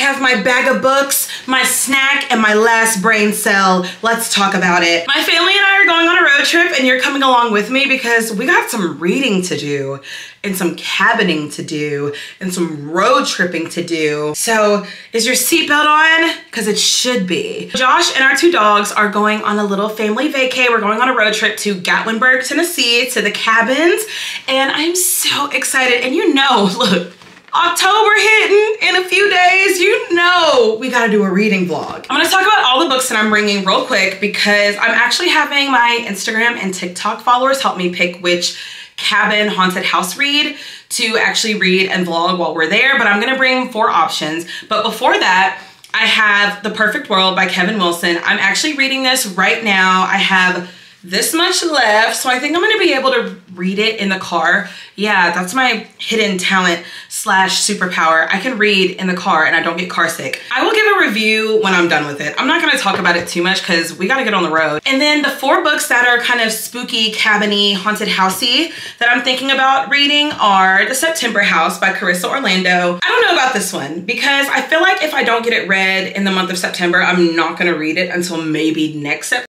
have my bag of books, my snack, and my last brain cell. Let's talk about it. My family and I are going on a road trip and you're coming along with me because we got some reading to do and some cabining to do and some road tripping to do. So is your seatbelt on? Because it should be. Josh and our 2 dogs are going on a little family vacay. We're going on a road trip to Gatlinburg, Tennessee, to the cabins. And I'm so excited. And you know, look, October hitting in a few days, you know we gotta do a reading vlog. I'm gonna talk about all the books that I'm bringing real quick because I'm actually having my Instagram and TikTok followers help me pick which cabin haunted house read to actually read and vlog while we're there, but I'm gonna bring 4 options. But before that, I have The Perfect World by Kevin Wilson. I'm actually reading this right now. I have this much left, so I think I'm gonna be able to read it in the car. Yeah, that's my hidden talent slash superpower. I can read in the car and I don't get car sick. I will give a review when I'm done with it. I'm not gonna talk about it too much because we gotta get on the road. And then the 4 books that are kind of spooky, cabin-y, haunted housey that I'm thinking about reading are The September House by Carissa Orlando. I don't know about this one because I feel like if I don't get it read in the month of September, I'm not gonna read it until maybe next September.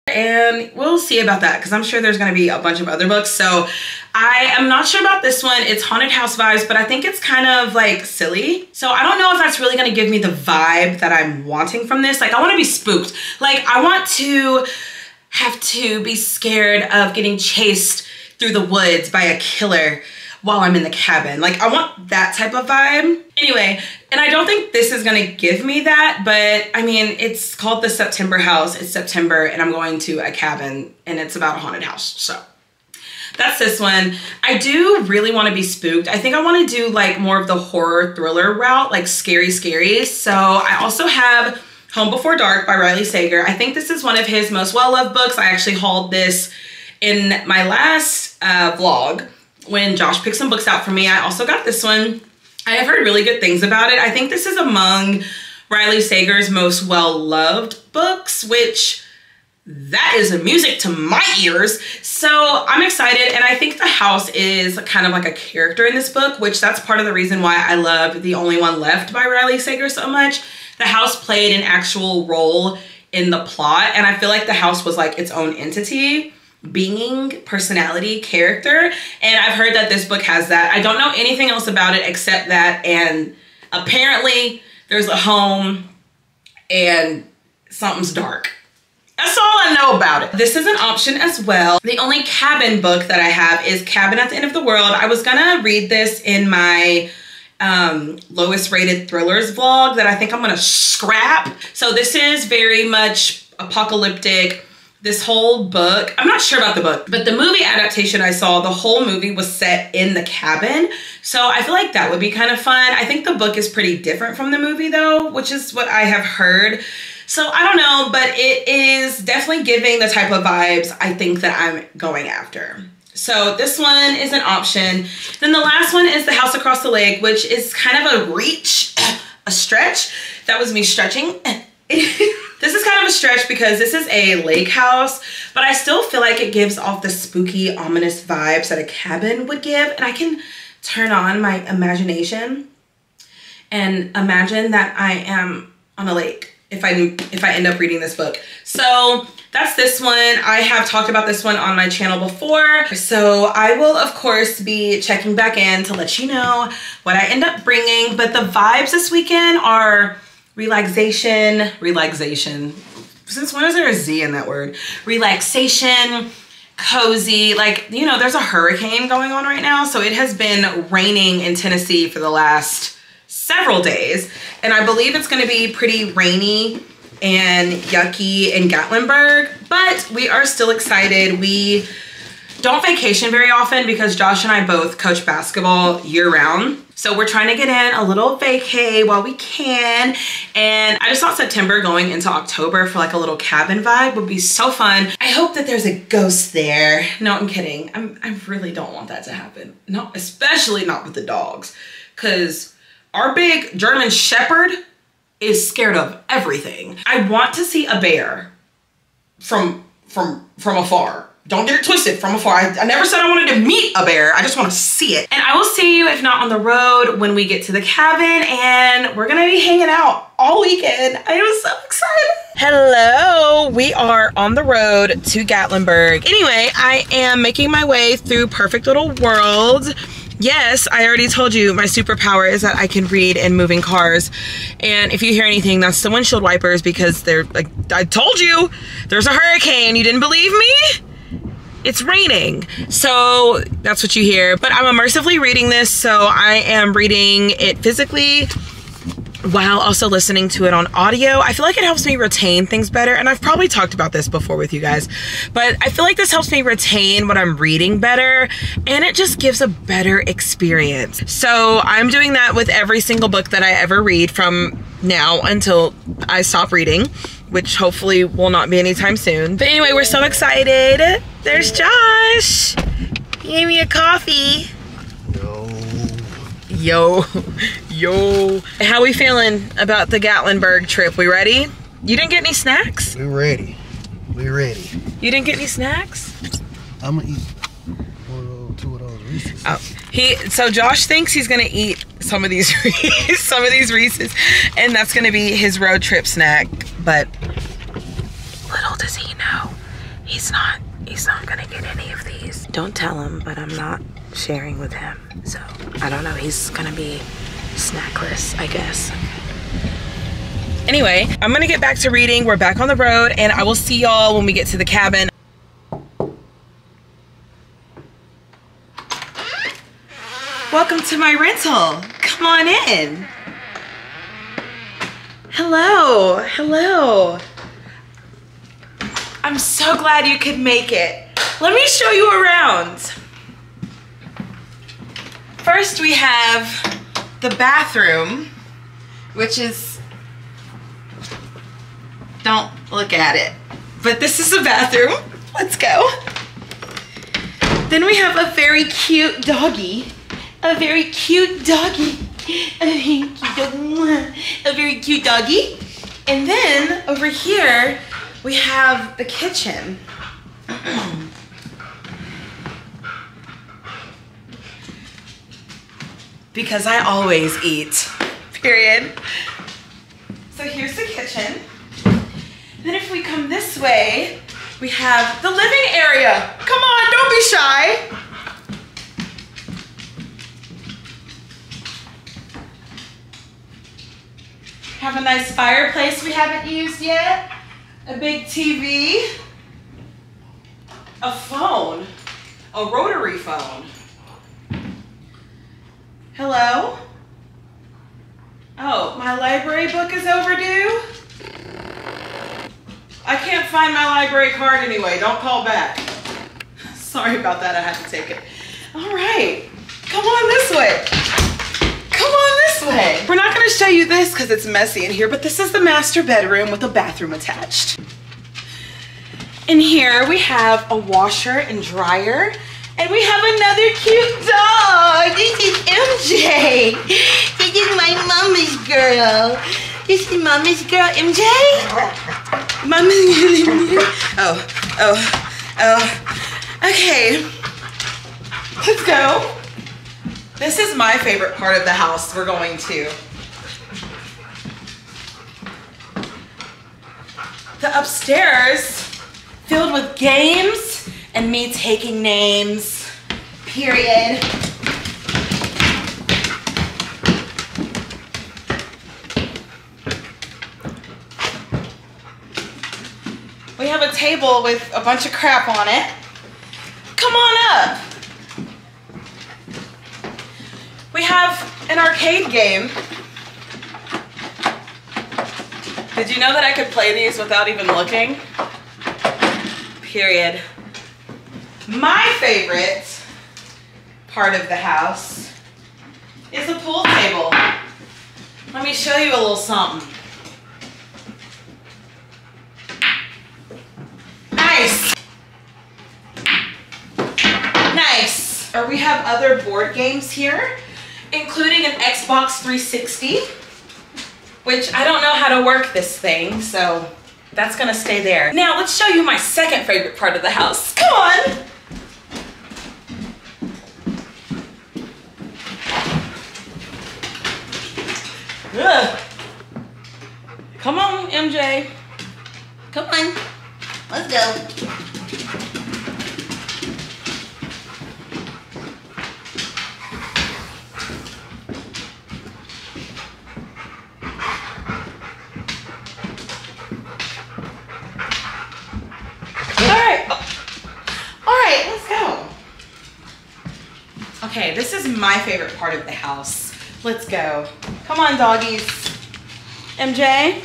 And we'll see about that because I'm sure there's going to be a bunch of other books. So I am not sure about this one. It's haunted house vibes, but I think it's kind of like silly. So I don't know if that's really going to give me the vibe that I'm wanting from this. Like I want to be spooked. Like I want to have to be scared of getting chased through the woods by a killer while I'm in the cabin. Like I want that type of vibe. Anyway, and I don't think this is gonna give me that, but I mean, it's called The September House. It's September and I'm going to a cabin and it's about a haunted house. So that's this one. I do really wanna be spooked. I think I wanna do like more of the horror thriller route, like scary. So I also have Home Before Dark by Riley Sager. I think this is one of his most well-loved books. I actually hauled this in my last vlog when Josh picked some books out for me. I also got this one. I have heard really good things about it. I think this is among Riley Sager's most well-loved books, which that is music to my ears. So I'm excited. And I think the house is kind of like a character in this book, which that's part of the reason why I love The Only One Left by Riley Sager so much. The house played an actual role in the plot. And I feel like the house was like its own entity, being, personality, character, and I've heard that this book has that. I don't know anything else about it except that, and apparently there's a home and something's dark. That's all I know about it. This is an option as well. The only cabin book that I have is Cabin at the End of the World. I was gonna read this in my lowest rated thrillers vlog that I think I'm gonna scrap. So this is very much apocalyptic. This whole book, I'm not sure about the book, but the movie adaptation I saw, the whole movie was set in the cabin. So I feel like that would be kind of fun. I think the book is pretty different from the movie though, which is what I have heard. So I don't know, but it is definitely giving the type of vibes I think that I'm going after. So this one is an option. Then the last one is The House Across the Lake, which is kind of a reach, a stretch. That was me stretching. This is kind of a stretch because this is a lake house, but I still feel like it gives off the spooky, ominous vibes that a cabin would give. And I can turn on my imagination and imagine that I am on a lake if I end up reading this book. So that's this one. I have talked about this one on my channel before. So I will, of course, be checking back in to let you know what I end up bringing. But the vibes this weekend are relaxation. Since when is there a Z in that word? Relaxation, cozy, like, you know, there's a hurricane going on right now. So it has been raining in Tennessee for the last several days. And I believe it's gonna be pretty rainy and yucky in Gatlinburg, but we are still excited. We don't vacation very often because Josh and I both coach basketball year round. So we're trying to get in a little vacay while we can. And I just thought September going into October for like a little cabin vibe would be so fun. I hope that there's a ghost there. No, I'm kidding. I really don't want that to happen. No, especially not with the dogs. Cause our big German Shepherd is scared of everything. I want to see a bear from afar. Don't get it twisted from afar. I never said I wanted to meet a bear. I just want to see it. And I will see you, if not on the road, when we get to the cabin, and we're gonna be hanging out all weekend. I am so excited. Hello, we are on the road to Gatlinburg. Anyway, I am making my way through Perfect Little World. Yes, I already told you my superpower is that I can read in moving cars. And if you hear anything, that's the windshield wipers, because they're like, I told you, there's a hurricane. You didn't believe me? It's raining. So that's what you hear. But I'm immersively reading this, so I am reading it physically while also listening to it on audio. I feel like it helps me retain things better, and I've probably talked about this before with you guys, but I feel like this helps me retain what I'm reading better, and it just gives a better experience. So I'm doing that with every single book that I ever read from now until I stop reading, which hopefully will not be anytime soon. But anyway, we're so excited. There's Josh. He gave me a coffee. Yo. How we feeling about the Gatlinburg trip? We ready? You didn't get any snacks? We ready. You didn't get any snacks? I'm gonna eat two of those Reese's. Oh, so Josh thinks he's gonna eat some of these Reese's, and that's gonna be his road trip snack. But little does he know, he's not gonna get any of these. Don't tell him, but I'm not sharing with him. So I don't know, he's gonna be snackless, I guess. Anyway, I'm gonna get back to reading. We're back on the road, and I will see y'all when we get to the cabin. Welcome to my rental. Come on in. Hello. I'm so glad you could make it. Let me show you around. First, we have the bathroom, which is, don't look at it, but this is a bathroom. Let's go. Then we have a very cute doggy. A very cute doggy. And then over here, we have the kitchen. Because I always eat, period. So here's the kitchen. Then if we come this way, we have the living area. Come on, don't be shy. Have a nice fireplace we haven't used yet. A big TV. A phone. A rotary phone. Hello? Oh, my library book is overdue? I can't find my library card anyway. Don't call back. Sorry about that. I had to take it. All right. Come on this way. Come on this way. We're not going to show you this because it's messy in here, but this is the master bedroom with a bathroom attached. In here we have a washer and dryer, and we have another cute dog. This is MJ. This is my mama's girl. This is mama's girl, MJ. Mama's okay. Let's go. This is my favorite part of the house we're going to. The upstairs, filled with games and me taking names, period. We have a table with a bunch of crap on it. Come on up. We have an arcade game. Did you know that I could play these without even looking? Period. My favorite part of the house is the pool table. Let me show you a little something. Nice. Nice. Or we have other board games here, including an Xbox 360, which I don't know how to work this thing, so that's gonna stay there. Now let's show you my second favorite part of the house. Come Come on. Ugh. Come on, MJ. Come on. Let's go. Okay, this is my favorite part of the house. Let's go. Come on, doggies. MJ,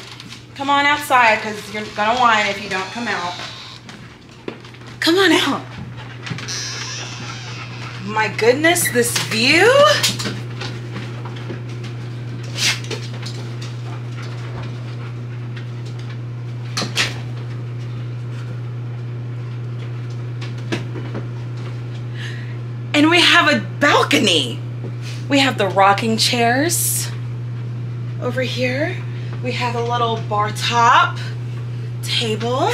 come on outside because you're gonna whine if you don't come out. Come on out. My goodness, this view. And we have a balcony. We have the rocking chairs over here. We have a little bar top table.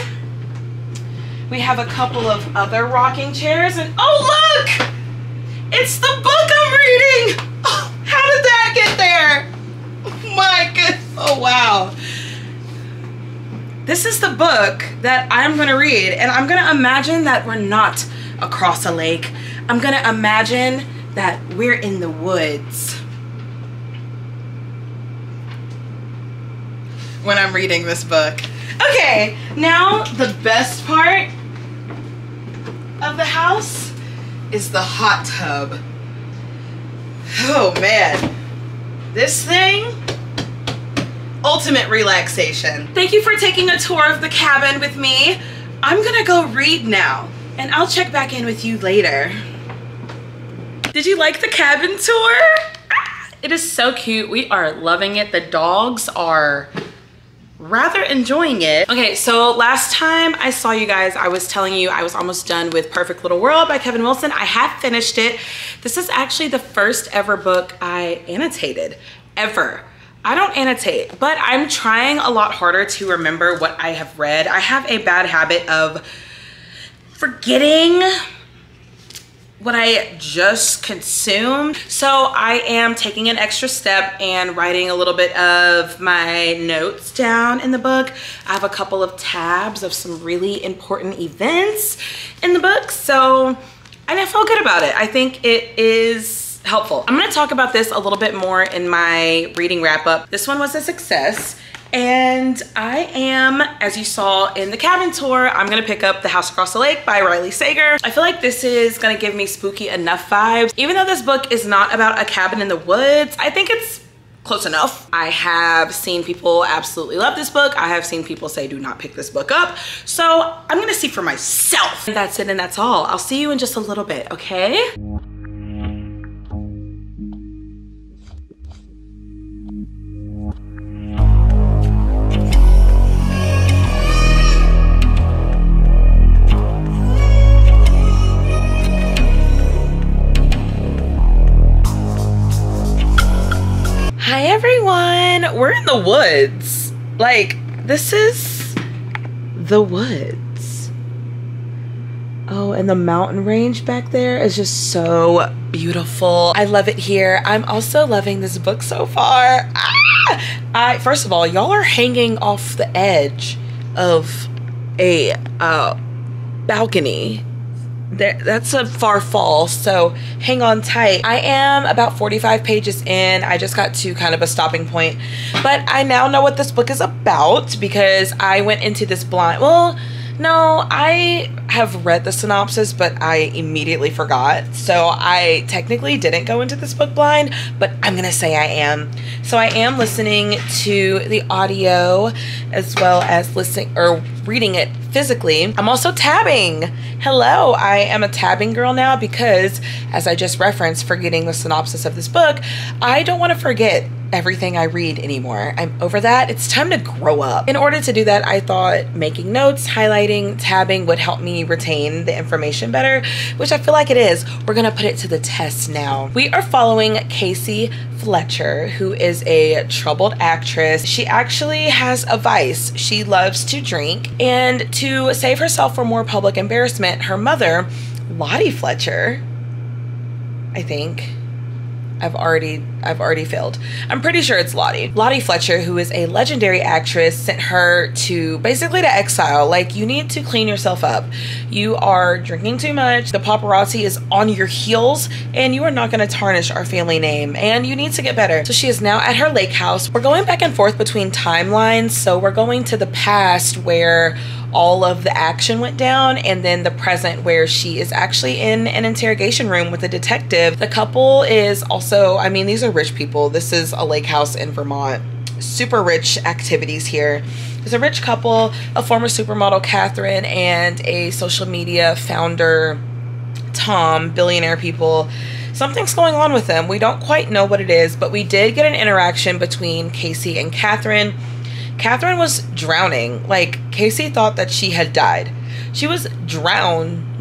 We have a couple of other rocking chairs and oh look! It's the book I'm reading! Oh, how did that get there? Oh my goodness, oh wow. This is the book that I'm gonna read and I'm gonna imagine that we're not across a lake. I'm gonna imagine that we're in the woods when I'm reading this book. Okay, now the best part of the house is the hot tub. Oh man, this thing, ultimate relaxation. Thank you for taking a tour of the cabin with me. I'm gonna go read now and I'll check back in with you later. Did you like the cabin tour? It is so cute. We are loving it. The dogs are rather enjoying it. Okay, so last time I saw you guys, I was telling you I was almost done with Perfect Little World by Kevin Wilson. I have finished it. This is actually the first ever book I annotated, ever. I don't annotate, but I'm trying a lot harder to remember what I have read. I have a bad habit of forgetting what I just consumed. So I am taking an extra step and writing a little bit of my notes down in the book. I have a couple of tabs of some really important events in the book. So, and I feel good about it. I think it is helpful. I'm gonna talk about this a little bit more in my reading wrap up. This one was a success. And I am, as you saw in the cabin tour, I'm gonna pick up The House Across the Lake by Riley Sager. I feel like this is gonna give me spooky enough vibes. Even though this book is not about a cabin in the woods, I think it's close enough. I have seen people absolutely love this book. I have seen people say do not pick this book up. So I'm gonna see for myself. That's it and that's all. I'll see you in just a little bit, okay? Hi everyone, we're in the woods. Like, this is the woods. Oh, and the mountain range back there is just so beautiful. I love it here. I'm also loving this book so far. First of all, y'all are hanging off the edge of a balcony. That's a far fall, so hang on tight. I am about 45 pages in. I just got to kind of a stopping point, but I now know what this book is about because I went into this blind. Well, no, I have read the synopsis, but I immediately forgot. So I technically didn't go into this book blind, but I'm gonna say I am. So I am listening to the audio as well as listening or reading it physically. I'm also tabbing. Hello, I am a tabbing girl now because, as I just referenced, forgetting the synopsis of this book, I don't want to forget everything I read anymore. I'm over that. It's time to grow up. In order to do that, I thought making notes, highlighting, tabbing would help me retain the information better, which I feel like it is. We're gonna put it to the test now. We are following Casey Fletcher, who is a troubled actress. She actually has a vice. She loves to drink, and to save herself from more public embarrassment, her mother, Lottie Fletcher, I think, I've already failed. I'm pretty sure it's Lottie. Lottie Fletcher, who is a legendary actress, sent her to basically to exile. Like, you need to clean yourself up. You are drinking too much. The paparazzi is on your heels, and you are not going to tarnish our family name, and you need to get better. So she is now at her lake house. We're going back and forth between timelines. So we're going to the past where all of the action went down, and then the present where she is actually in an interrogation room with a detective. The couple is also, I mean, these are rich people. This is a lake house in Vermont. Super rich activities here. There's a rich couple, a former supermodel, Catherine, and a social media founder, Tom, billionaire people. Something's going on with them. We don't quite know what it is, but we did get an interaction between Casey and Catherine. Catherine was drowning. Like, Casey thought that she had died. She was drowned,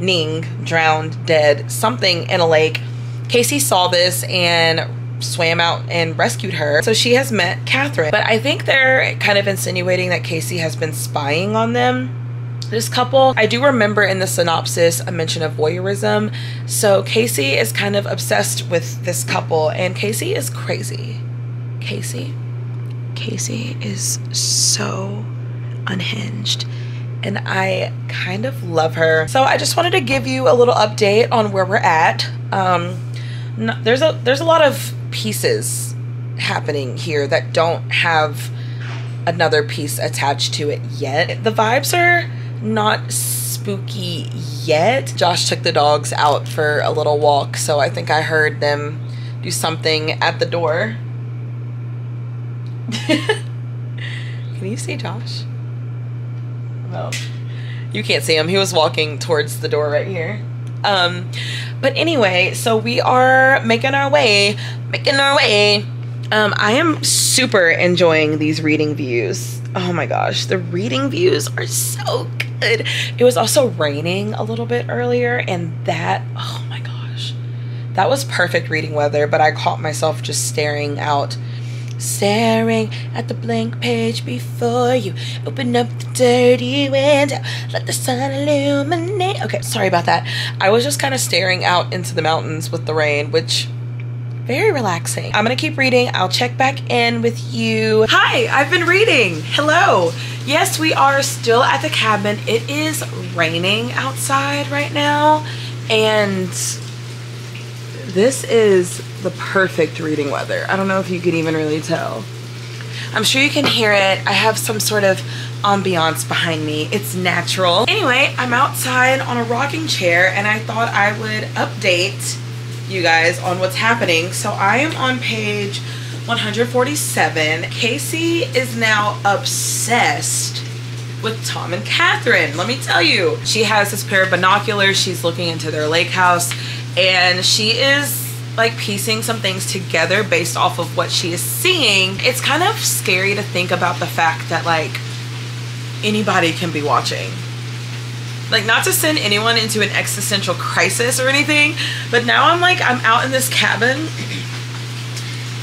dead, something in a lake. Casey saw this and swam out and rescued her. So she has met Catherine. But I think they're kind of insinuating that Casey has been spying on them. This couple, I do remember in the synopsis a mention of voyeurism. So Casey is kind of obsessed with this couple, and Casey is crazy. Casey is so unhinged, and I kind of love her. So I just wanted to give you a little update on where we're at. There's a lot of pieces happening here that don't have another piece attached to it yet. The vibes are not spooky yet. Josh took the dogs out for a little walk, so I think I heard them do something at the door. Can you see Josh? Well, you can't see him. He was walking towards the door right here. But anyway, so we are making our way. I am super enjoying these reading views. Oh my gosh, the reading views are so good. It was also raining a little bit earlier, and that, oh my gosh, that was perfect reading weather, but I caught myself just staring at the blank page before you. Open up the dirty window, let the sun illuminate. Okay, sorry about that. I was just kind of staring out into the mountains with the rain, which, very relaxing. I'm gonna keep reading. I'll check back in with you. Hi, I've been reading. Hello. Yes, we are still at the cabin. It is raining outside right now, and this is the perfect reading weather. I don't know if you can even really tell. I'm sure you can hear it. I have some sort of ambiance behind me. It's natural. Anyway, I'm outside on a rocking chair, and I thought I would update you guys on what's happening. So I am on page 147. Casey is now obsessed with Tom and Catherine. Let me tell you, she has this pair of binoculars. She's looking into their lake house, and she is like piecing some things together based off of what she is seeing. It's kind of scary to think about the fact that like anybody can be watching. Like, not to send anyone into an existential crisis or anything, but now I'm out in this cabin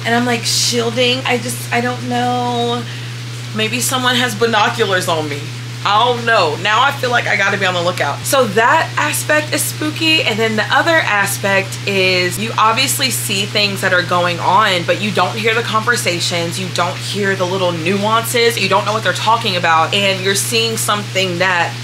and I'm like shielding. I don't know. Maybe someone has binoculars on me. I don't know. Now I feel like I gotta be on the lookout. So that aspect is spooky. And then the other aspect is you obviously see things that are going on, but you don't hear the conversations. You don't hear the little nuances. You don't know what they're talking about. And you're seeing something that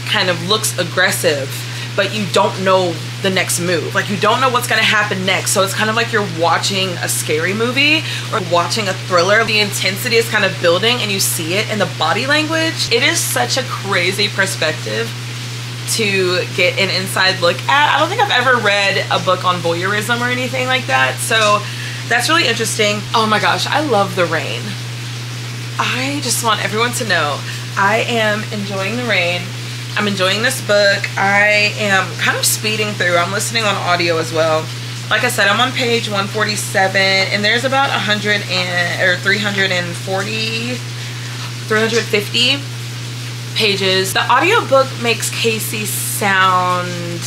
kind of looks aggressive, but you don't know the next move. Like, you don't know what's gonna happen next. So it's kind of like you're watching a scary movie or watching a thriller. The intensity is kind of building and you see it in the body language. It is such a crazy perspective to get an inside look at. I don't think I've ever read a book on voyeurism or anything like that. So that's really interesting. Oh my gosh, I love the rain. I just want everyone to know I am enjoying the rain. I'm enjoying this book. I am kind of speeding through. I'm listening on audio as well. Like I said, I'm on page 147, and there's about 350 pages. The audiobook makes Casey sound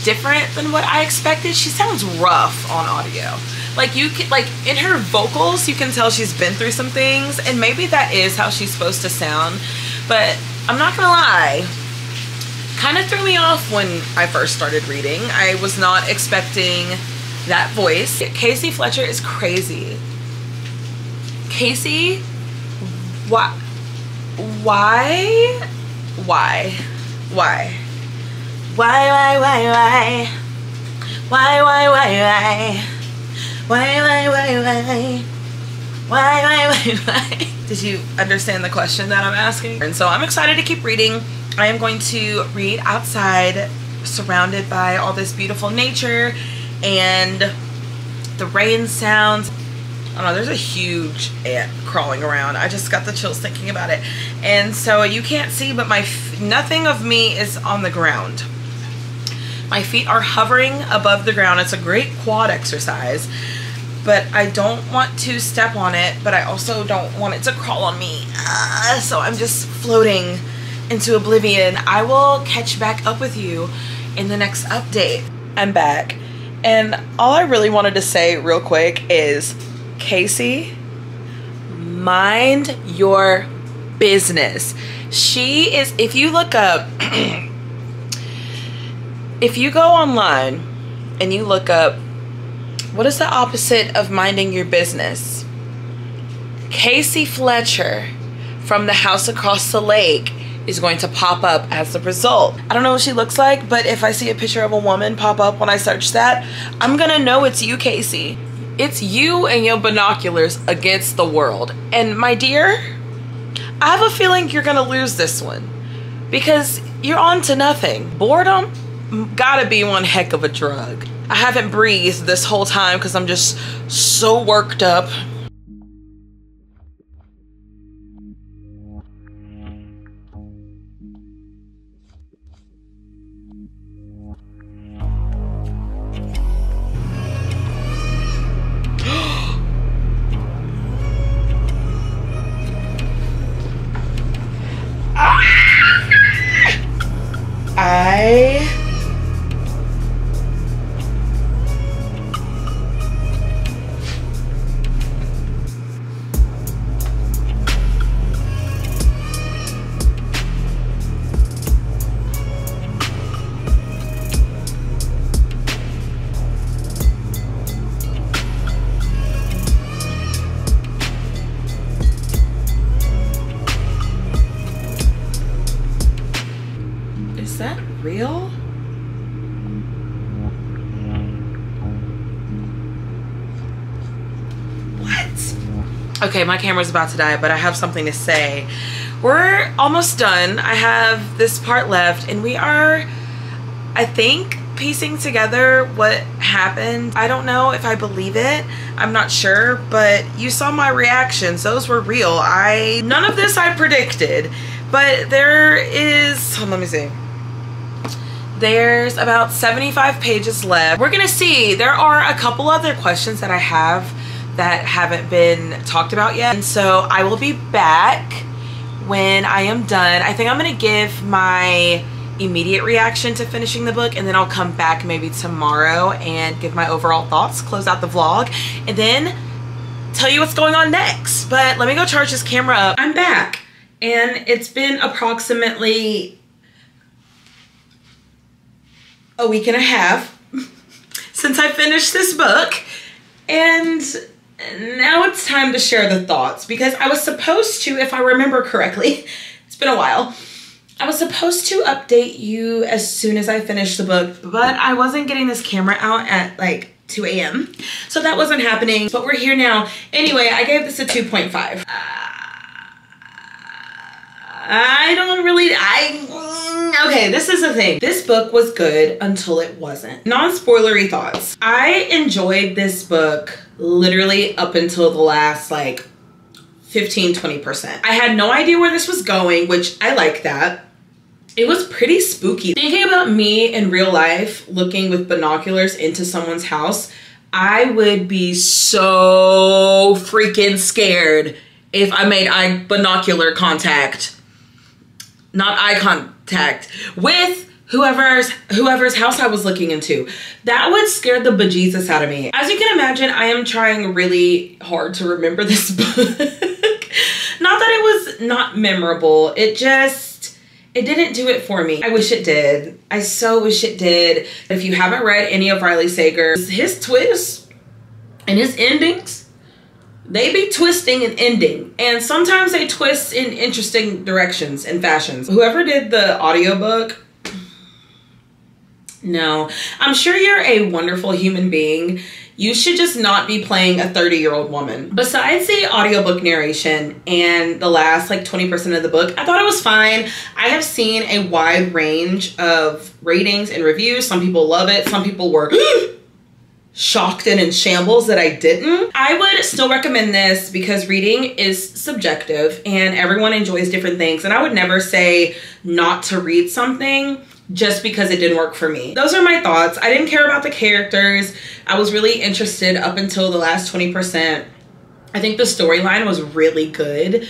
different than what I expected. She sounds rough on audio. Like you can, like in her vocals, you can tell she's been through some things, and maybe that is how she's supposed to sound. But I'm not gonna lie, kind of threw me off when I first started reading. I was not expecting that voice. Casey Fletcher is crazy. Casey, why? Did you understand the question that I'm asking? And so I'm excited to keep reading. I am going to read outside, surrounded by all this beautiful nature and the rain sounds. I don't know, there's a huge ant crawling around. I just got the chills thinking about it. And so you can't see, but nothing of me is on the ground. My feet are hovering above the ground. It's a great quad exercise, but I don't want to step on it, but I also don't want it to crawl on me. So I'm just floating into oblivion. I will catch back up with you in the next update. I'm back, and all I really wanted to say real quick is, Casey, mind your business. She is, if you look up, if you go online and you look up, what is the opposite of minding your business? Casey Fletcher from the house across the lake is going to pop up as the result. I don't know what she looks like, but if I see a picture of a woman pop up when I search that, I'm gonna know it's you, Casey. It's you and your binoculars against the world. And my dear, I have a feeling you're gonna lose this one because you're on to nothing. Boredom gotta be one heck of a drug. I haven't breathed this whole time because I'm just so worked up. Is that real? What? Okay, my camera's about to die, but I have something to say. We're almost done. I have this part left, and we are, I think, piecing together what happened. I don't know if I believe it. I'm not sure, but you saw my reactions. Those were real. None of this I predicted, but there is, let me see. There's about 75 pages left. We're gonna see. There are a couple other questions that I have that haven't been talked about yet. And so I will be back when I am done. I think I'm gonna give my immediate reaction to finishing the book, and then I'll come back maybe tomorrow and give my overall thoughts, close out the vlog, and then tell you what's going on next. But let me go charge this camera up. I'm back, and it's been approximately a week and a half since I finished this book, and now it's time to share the thoughts, because I was supposed to, if I remember correctly, it's been a while, I was supposed to update you as soon as I finished the book, but I wasn't getting this camera out at like 2 a.m. so that wasn't happening, but we're here now. Anyway, I gave this a 2.5. Okay, this is the thing. This book was good until it wasn't. Non-spoilery thoughts. I enjoyed this book literally up until the last like 15-20%. I had no idea where this was going, which I like that. It was pretty spooky. Thinking about me in real life, looking with binoculars into someone's house, I would be so freaking scared if I made binocular contact, not eye contact, with whoever's house I was looking into. That would scare the bejesus out of me. As you can imagine, I am trying really hard to remember this book. Not that it was not memorable. It didn't do it for me. I wish it did. I so wish it did. If you haven't read any of Riley Sager's, his twists and his endings, they be twisting and ending. And sometimes they twist in interesting directions and fashions. Whoever did the audiobook, no, I'm sure you're a wonderful human being. You should just not be playing a 30-year-old woman. Besides the audiobook narration and the last like 20% of the book, I thought it was fine. I have seen a wide range of ratings and reviews. Some people love it. Some people were shocked and in shambles that I didn't. I would still recommend this because reading is subjective and everyone enjoys different things. And I would never say not to read something just because it didn't work for me. Those are my thoughts. I didn't care about the characters. I was really interested up until the last 20%. I think the storyline was really good.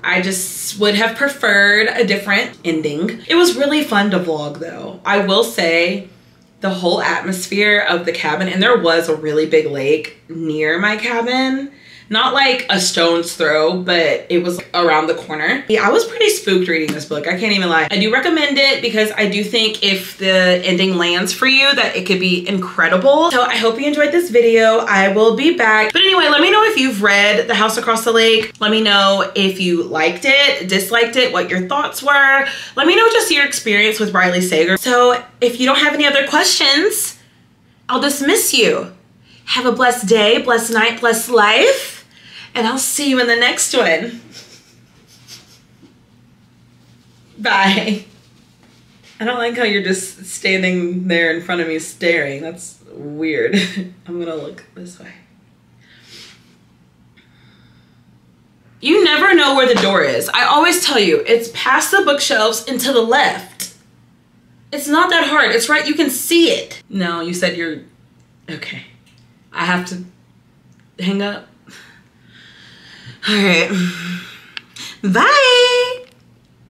I just would have preferred a different ending. It was really fun to vlog though. I will say the whole atmosphere of the cabin, and there was a really big lake near my cabin. Not like a stone's throw, but it was around the corner. Yeah, I was pretty spooked reading this book. I can't even lie. I do recommend it because I do think if the ending lands for you that it could be incredible. So I hope you enjoyed this video. I will be back. But anyway, let me know if you've read The House Across the Lake. Let me know if you liked it, disliked it, what your thoughts were. Let me know just your experience with Riley Sager. So if you don't have any other questions, I'll dismiss you. Have a blessed day, blessed night, blessed life. And I'll see you in the next one. Bye. I don't like how you're just standing there in front of me staring. That's weird. I'm gonna look this way. You never know where the door is. I always tell you, it's past the bookshelves and to the left. It's not that hard. It's right, you can see it. No, you said you're, okay. I have to hang up. All right, bye.